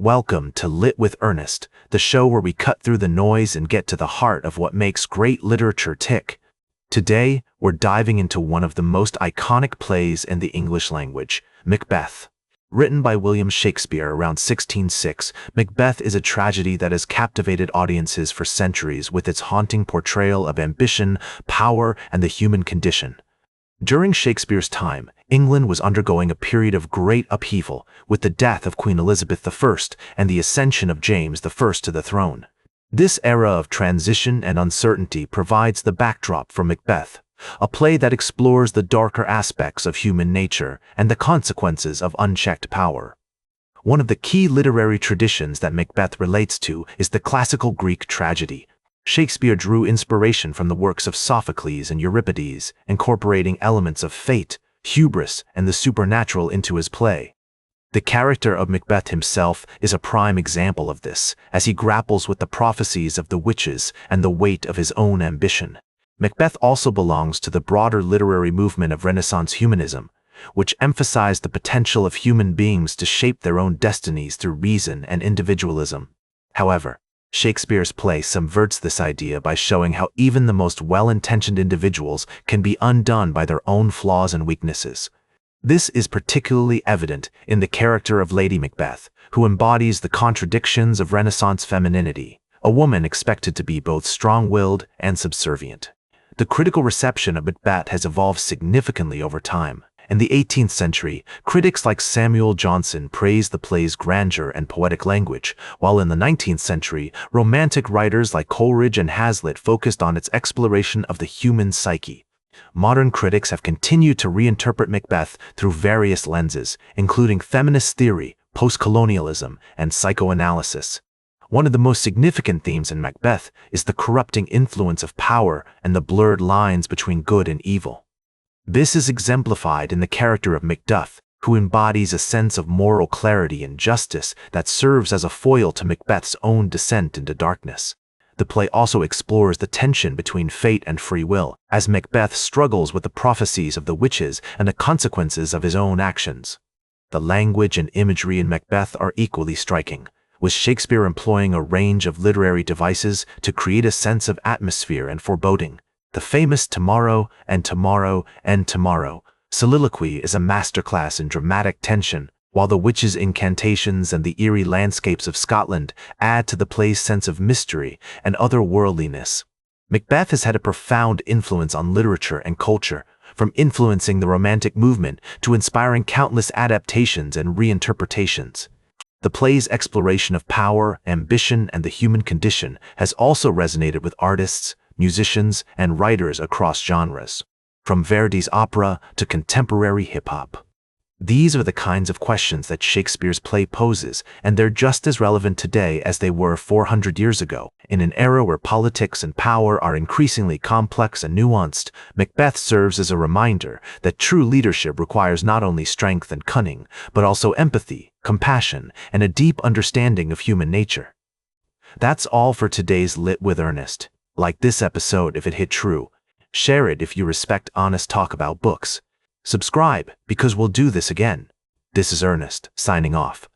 Welcome to Lit with Ernest, the show where we cut through the noise and get to the heart of what makes great literature tick. Today, we're diving into one of the most iconic plays in the English language, Macbeth. Written by William Shakespeare around 1606, Macbeth is a tragedy that has captivated audiences for centuries with its haunting portrayal of ambition, power, and the human condition. During Shakespeare's time, England was undergoing a period of great upheaval, with the death of Queen Elizabeth I and the ascension of James I to the throne. This era of transition and uncertainty provides the backdrop for Macbeth, a play that explores the darker aspects of human nature and the consequences of unchecked power. One of the key literary traditions that Macbeth relates to is the classical Greek tragedy. Shakespeare drew inspiration from the works of Sophocles and Euripides, incorporating elements of fate, hubris, and the supernatural into his play. The character of Macbeth himself is a prime example of this, as he grapples with the prophecies of the witches and the weight of his own ambition. Macbeth also belongs to the broader literary movement of Renaissance humanism, which emphasized the potential of human beings to shape their own destinies through reason and individualism. However, Shakespeare's play subverts this idea by showing how even the most well-intentioned individuals can be undone by their own flaws and weaknesses. This is particularly evident in the character of Lady Macbeth, who embodies the contradictions of Renaissance femininity, a woman expected to be both strong-willed and subservient. The critical reception of Macbeth has evolved significantly over time. In the 18th century, critics like Samuel Johnson praised the play's grandeur and poetic language, while in the 19th century, romantic writers like Coleridge and Hazlitt focused on its exploration of the human psyche. Modern critics have continued to reinterpret Macbeth through various lenses, including feminist theory, post-colonialism, and psychoanalysis. One of the most significant themes in Macbeth is the corrupting influence of power and the blurred lines between good and evil. This is exemplified in the character of Macduff, who embodies a sense of moral clarity and justice that serves as a foil to Macbeth's own descent into darkness. The play also explores the tension between fate and free will, as Macbeth struggles with the prophecies of the witches and the consequences of his own actions. The language and imagery in Macbeth are equally striking, with Shakespeare employing a range of literary devices to create a sense of atmosphere and foreboding. The famous "tomorrow and tomorrow and tomorrow" soliloquy is a masterclass in dramatic tension, while the witches' incantations and the eerie landscapes of Scotland add to the play's sense of mystery and otherworldliness. Macbeth has had a profound influence on literature and culture, from influencing the Romantic movement to inspiring countless adaptations and reinterpretations. The play's exploration of power, ambition, and the human condition has also resonated with artists, musicians, and writers across genres, from Verdi's opera to contemporary hip-hop. These are the kinds of questions that Shakespeare's play poses, and they're just as relevant today as they were 400 years ago. In an era where politics and power are increasingly complex and nuanced, Macbeth serves as a reminder that true leadership requires not only strength and cunning, but also empathy, compassion, and a deep understanding of human nature. That's all for today's Lit with Ernest. Like this episode if it hit true. Share it if you respect honest talk about books. Subscribe, because we'll do this again. This is Ernest, signing off.